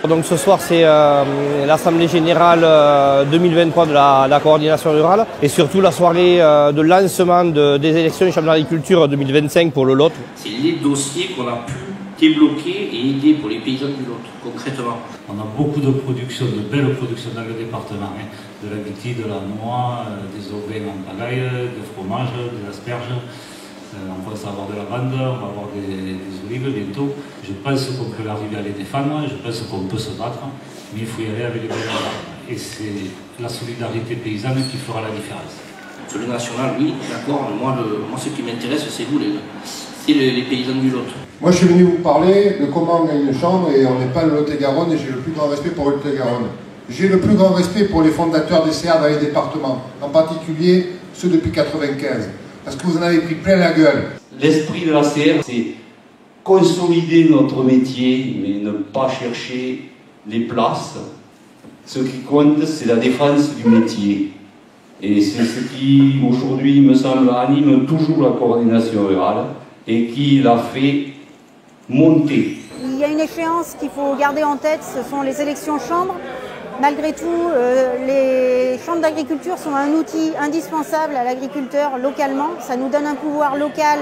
Donc ce soir c'est l'Assemblée Générale 2023 de la coordination rurale et surtout la soirée de lancement des élections de Chambre d'agriculture 2025 pour le Lot. C'est les dossiers qu'on a pu débloquer et aider pour les paysans du Lot, concrètement. On a beaucoup de production, de belles productions dans le département, hein. De la vitie, de la noix, des aubins en pagaille, des fromages, des asperges. On va avoir de la lavande, on va avoir des olives bientôt. Je pense qu'on peut arriver à les défendre, je pense qu'on peut se battre, mais il faut y aller avec les bonnes armes. Et c'est la solidarité paysanne qui fera la différence. Sur le national, oui, d'accord, mais moi ce qui m'intéresse, c'est vous, c'est les paysans du Lot. Moi je suis venu vous parler de comment on gagne une chambre et on n'est pas le Lot-et-Garonne et j'ai le plus grand respect pour le Lot-et-Garonne. J'ai le plus grand respect pour les fondateurs des CA dans les départements, en particulier ceux depuis 1995. Parce que vous en avez pris plein la gueule. L'esprit de la CR, c'est consolider notre métier, mais ne pas chercher les places. Ce qui compte, c'est la défense du métier. Et c'est ce qui, aujourd'hui, me semble, anime toujours la coordination rurale et qui l'a fait monter. Il y a une échéance qu'il faut garder en tête, ce sont les élections chambres. Malgré tout, les chambres d'agriculture sont un outil indispensable à l'agriculteur localement. Ça nous donne un pouvoir local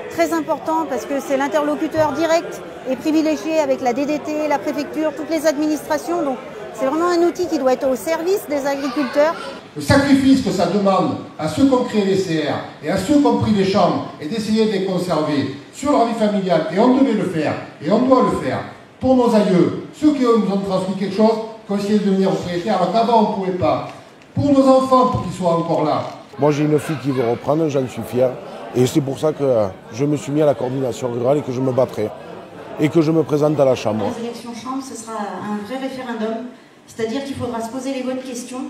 très important parce que c'est l'interlocuteur direct et privilégié avec la DDT, la préfecture, toutes les administrations. Donc c'est vraiment un outil qui doit être au service des agriculteurs. Le sacrifice que ça demande à ceux qui ont créé les CR et à ceux qui ont pris les chambres et d'essayer de les conserver sur leur vie familiale, et on devait le faire, et on doit le faire, pour nos aïeux, ceux qui nous ont transmis quelque chose, qui ont essayé de devenir propriétaires, alors qu'avant on ne pouvait pas. Pour nos enfants, pour qu'ils soient encore là. Moi j'ai une fille qui veut reprendre, j'en suis fier. Et c'est pour ça que je me suis mis à la coordination rurale et que je me battrai. Et que je me présente à la Chambre. Les élections chambres, ce sera un vrai référendum. C'est-à-dire qu'il faudra se poser les bonnes questions.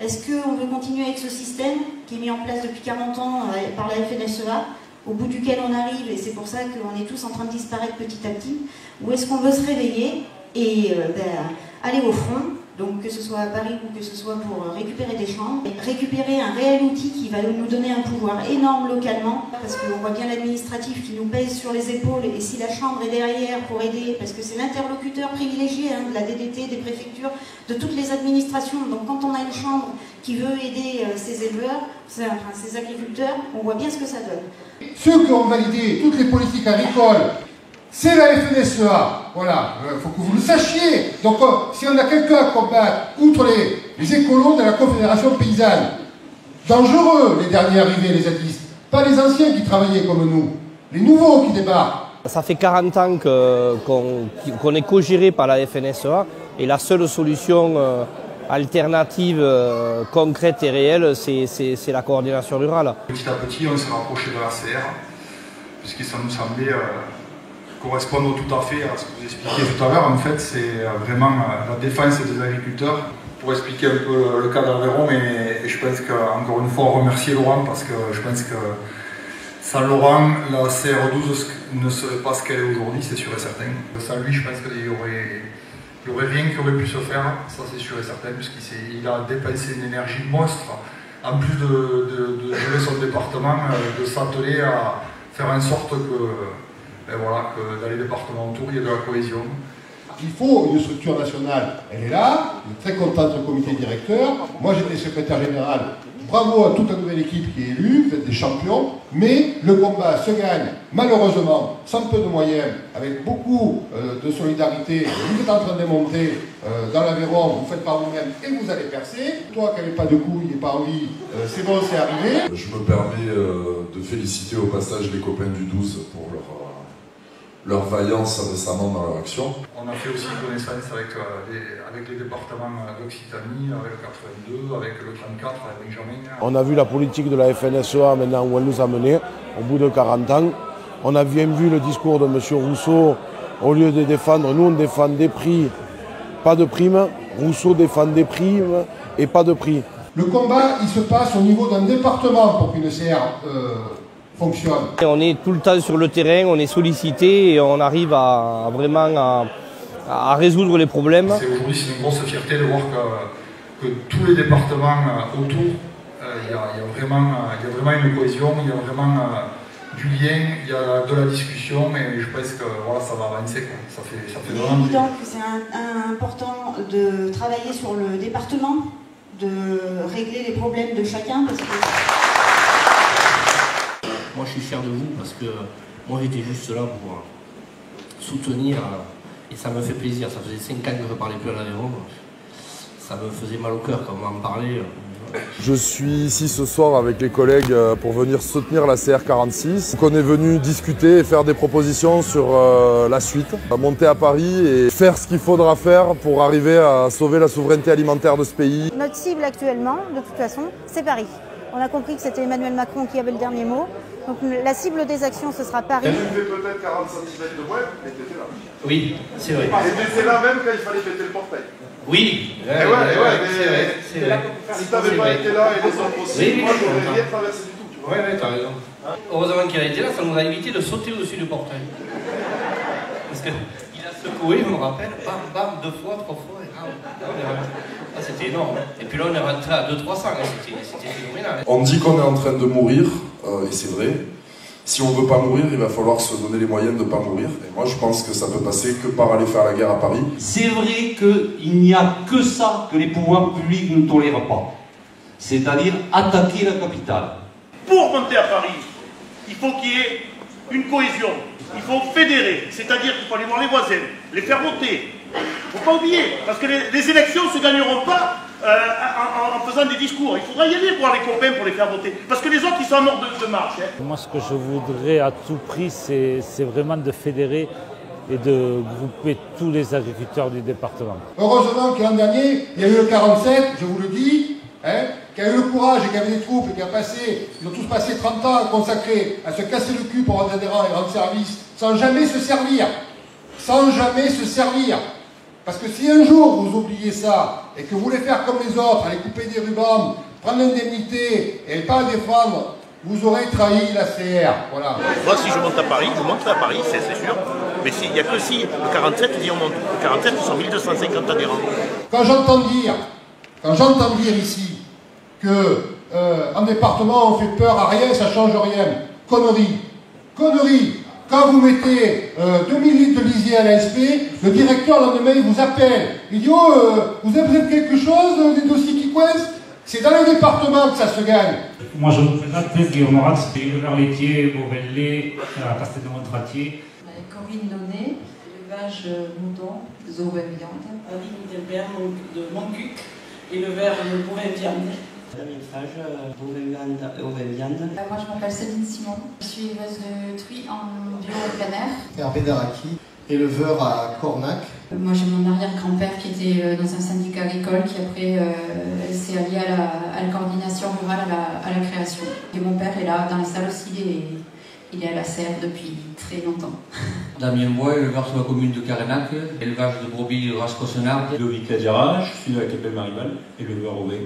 Est-ce qu'on veut continuer avec ce système qui est mis en place depuis 40 ans par la FNSEA, au bout duquel on arrive, et c'est pour ça qu'on est tous en train de disparaître petit à petit, ou est-ce qu'on veut se réveiller et aller au front, donc que ce soit à Paris ou que ce soit pour récupérer des chambres, récupérer un réel outil qui va nous donner un pouvoir énorme localement, parce qu'on voit bien l'administratif qui nous pèse sur les épaules, et si la chambre est derrière pour aider, parce que c'est l'interlocuteur privilégié de la DDT, des préfectures, de toutes les administrations, donc quand on a une chambre qui veut aider ses éleveurs, ses agriculteurs, on voit bien ce que ça donne. Ceux qui ont validé toutes les politiques agricoles, c'est la FNSEA, voilà, il faut que vous le sachiez. Donc si on a quelqu'un à combattre, outre les écolos de la Confédération Paysanne, dangereux les derniers arrivés, les zadistes, pas les anciens qui travaillaient comme nous, les nouveaux qui débarquent. Ça fait 40 ans qu'on est co-géré par la FNSEA et la seule solution alternative concrète et réelle, c'est la coordination rurale. Petit à petit, on s'est rapproché de la CR, puisque ça nous semblait correspondre tout à fait à ce que vous expliquiez tout à l'heure. En fait, c'est vraiment la défense des agriculteurs. Pour expliquer un peu le cas d'Aveyron, et je pense qu'encore une fois, remercier Laurent, parce que je pense que sans Laurent, la CR12 ne serait pas ce qu'elle est aujourd'hui, c'est sûr et certain. Sans lui, je pense qu'il n'y aurait rien qui aurait pu se faire, ça c'est sûr et certain, puisqu'il a dépensé une énergie monstre, en plus de gérer son département, de s'atteler à faire en sorte que dans les départements autour, il y ait de la cohésion. Il faut une structure nationale, elle est là, on est très content de le comité directeur. Moi j'étais secrétaire général, bravo à toute la nouvelle équipe qui est élue, vous êtes des champions, mais le combat se gagne malheureusement sans peu de moyens, avec beaucoup de solidarité. Vous êtes en train de démonter dans l'Aveyron, vous faites par vous-même et vous allez percer. Toi qui n'avais pas de couilles et pas envie, c'est bon, c'est arrivé. Je me permets de féliciter au passage les copains du 12 pour leur vaillance récemment dans leur action. On a fait aussi connaissance avec les départements d'Occitanie, avec le 82, avec le 34, avec Benjamin. On a vu la politique de la FNSEA maintenant où elle nous a menés, au bout de 40 ans. On a bien vu le discours de M. Rousseau, au lieu de défendre, nous on défend des prix, pas de primes. Rousseau défend des primes et pas de prix. Le combat, il se passe au niveau d'un département pour qu'une CR fonctionne. On est tout le temps sur le terrain, on est sollicité et on arrive à vraiment à résoudre les problèmes. Aujourd'hui, c'est une grosse fierté de voir que tous les départements autour, il y a vraiment une cohésion, il y a vraiment du lien, il y a de la discussion, mais je pense que voilà, ça va avancer, quoi. Ça fait Il vraiment est évident que c'est important de travailler sur le département, de régler les problèmes de chacun, parce que... Moi je suis fier de vous parce que moi j'étais juste là pour soutenir et ça me fait plaisir. Ça faisait 5 ans que je ne parlais plus à l'Aveyron. Ça me faisait mal au cœur quand on m'en parlait. Je suis ici ce soir avec les collègues pour venir soutenir la CR46. On est venu discuter et faire des propositions sur la suite, monter à Paris et faire ce qu'il faudra faire pour arriver à sauver la souveraineté alimentaire de ce pays. Notre cible actuellement, de toute façon, c'est Paris. On a compris que c'était Emmanuel Macron qui avait le dernier mot. Donc la cible des actions, ce sera Paris. Elle fait peut-être 40 cm de moins, mais t'étais là. Oui, c'est vrai. Et t'étais là même quand il fallait péter le portail. Oui, c'est vrai. Si t'avais pas été là et les autres aussi, moi j'aurais rien traversé du tout. Tu vois. Oui, t'as raison. Heureusement qu'il a été là, ça nous a évité de sauter au-dessus du portail. Parce qu'il a secoué, je me rappelle, bam, bam, 2 fois, 3 fois, et ah, c'était énorme. Et puis là, on est rentré à 200-300, c'était phénoménal. On dit qu'on est en train de mourir, et c'est vrai. Si on ne veut pas mourir, il va falloir se donner les moyens de ne pas mourir. Et moi, je pense que ça peut passer que par aller faire la guerre à Paris. C'est vrai qu'il n'y a que ça que les pouvoirs publics ne tolèrent pas. C'est-à-dire attaquer la capitale. Pour monter à Paris, il faut qu'il y ait une cohésion. Il faut fédérer, c'est-à-dire qu'il faut aller voir les voisins, les faire voter. Il ne faut pas oublier, parce que les élections ne se gagneront pas en faisant des discours. Il faudra y aller voir les copains pour les faire voter. Parce que les autres, ils sont en ordre de marche. Hein. Moi, ce que je voudrais à tout prix, c'est vraiment de fédérer et de grouper tous les agriculteurs du département. Heureusement que l'an dernier, il y a eu le 47, je vous le dis, hein, qui a eu le courage et qui avait des troupes et qui a passé, ils ont tous passé 30 ans consacrés à se casser le cul pour rendre adhérents et rendre service, sans jamais se servir. Sans jamais se servir. Parce que si un jour vous oubliez ça, et que vous voulez faire comme les autres, aller couper des rubans, prendre l'indemnité et pas défendre, vous aurez trahi la CR. Voilà. Moi, si je monte à Paris, je monterai à Paris, c'est sûr. Mais il n'y a que si le 47, je dis on monte. Le 47, ce sont 1250 adhérents. Quand j'entends dire ici qu'en département on fait peur à rien, ça change rien. Connerie. Connerie. Quand vous mettez 2000 litres de lisier à l'ASP, le directeur le lendemain il vous appelle. Il dit oh, vous avez quelque chose, des dossiers qui coincent? C'est dans le département que ça se gagne. Moi je me présente Guillaume Moratz, éleveur laitier, Beauvais-Lait, à Castelnau-Montratier. Corinne Donnet, élevage mouton, Zoé-Viande. Aline Delbert de Montcuq, éleveur de bovin-viande. Damien Fage, bovin-viande et ovin-viande. Moi je m'appelle Céline Simon, je suis éleveuse de truies en bio plein air. Hervé Daraki, éleveur à Cornac. Moi j'ai mon arrière-grand-père qui était dans un syndicat agricole qui après s'est allié à la coordination rurale à la création. Et mon père est là dans les salles aussi, il est à la serre depuis très longtemps. Damien Bois, éleveur sur la commune de Carénac, élevage de brebis de race Cossenard. Lovic Cadira, je suis à Capelle-Maribal, éleveur au vin.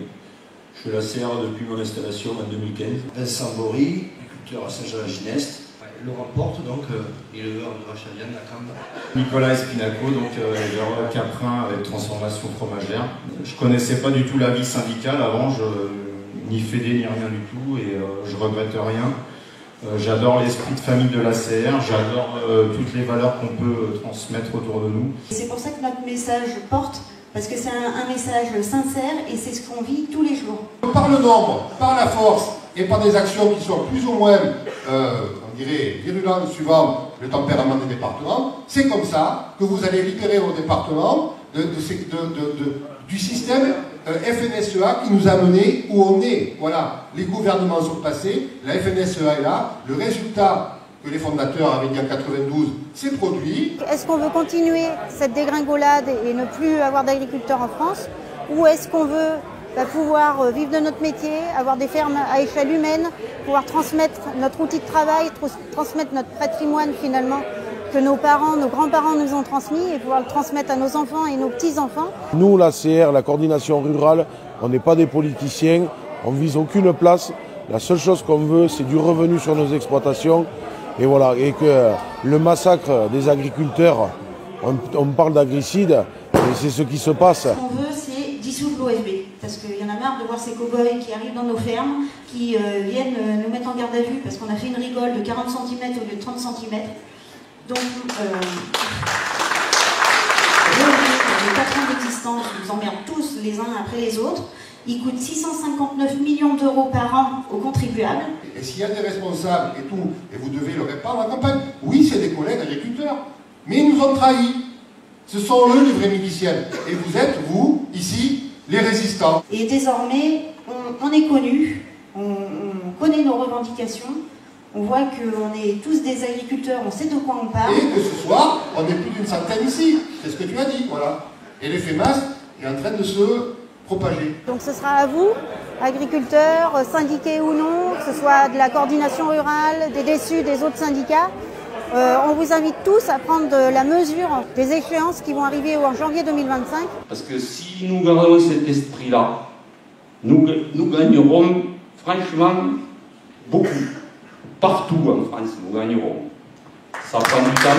Je suis à la CR depuis mon installation en 2015. Vincent Bory, agriculteur à Saint-Jean-la-Gineste. Laurent Porte, donc éleveur de vaches à viande à Cambre. Nicolas Espinaco, donc éleveur caprin avec transformation fromagère. Je ne connaissais pas du tout la vie syndicale avant, ni fédé ni rien du tout, et je regrette rien. J'adore l'esprit de famille de l'ACR, j'adore toutes les valeurs qu'on peut transmettre autour de nous. C'est pour ça que notre message porte, parce que c'est un message sincère et c'est ce qu'on vit tous les jours. Par le nombre, par la force et par des actions qui sont plus ou moins, on dirait, virulentes suivant le tempérament des départements, c'est comme ça que vous allez libérer vos départements du système FNSEA qui nous a menés où on est. Voilà, les gouvernements sont passés, la FNSEA est là, le résultat que les fondateurs avaient dit en 92 s'est produit. Est-ce qu'on veut continuer cette dégringolade et ne plus avoir d'agriculteurs en France, ou est-ce qu'on veut pouvoir vivre de notre métier, avoir des fermes à échelle humaine, pouvoir transmettre notre outil de travail, transmettre notre patrimoine finalement que nos parents, nos grands-parents nous ont transmis et pouvoir le transmettre à nos enfants et nos petits-enfants. Nous, la CR, la coordination rurale, on n'est pas des politiciens, on ne vise aucune place. La seule chose qu'on veut, c'est du revenu sur nos exploitations. Et voilà, et que le massacre des agriculteurs, on parle d'agricide, et c'est ce qui se passe. Ce qu'on veut, c'est dissoudre l'OFB, parce qu'il y en a marre de voir ces cow-boys qui arrivent dans nos fermes, qui viennent nous mettre en garde à vue parce qu'on a fait une rigole de 40 cm au lieu de 30 cm. Donc, les 4 ans d'existence, ils nous emmerdent tous les uns après les autres. Ils coûtent 659 millions d'euros par an aux contribuables. Et s'il y a des responsables et tout, et vous devez le répandre à la campagne, oui, c'est des collègues agriculteurs, mais ils nous ont trahis. Ce sont eux les vrais miliciens. Et vous êtes, vous, ici, les résistants. Et désormais, on est connus, on connaît nos revendications, on voit qu'on est tous des agriculteurs, on sait de quoi on parle. Et que ce soir, on est plus d'une centaine ici. C'est ce que tu as dit, voilà. Et l'effet masse est en train de se propager. Donc ce sera à vous, agriculteurs, syndiqués ou non, que ce soit de la coordination rurale, des déçus, des autres syndicats. On vous invite tous à prendre la mesure des échéances qui vont arriver en janvier 2025. Parce que si nous gardons cet esprit-là, nous gagnerons franchement beaucoup. Partout en France, nous gagnerons. Ça prend du temps.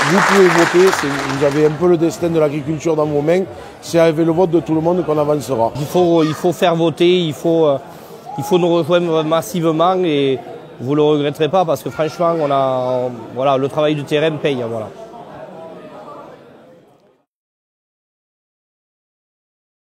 Vous pouvez voter, vous avez un peu le destin de l'agriculture dans vos mains. C'est avec le vote de tout le monde qu'on avancera. Il faut faire voter, il faut nous rejoindre massivement et vous ne le regretterez pas parce que franchement, voilà, le travail du terrain paye. Voilà.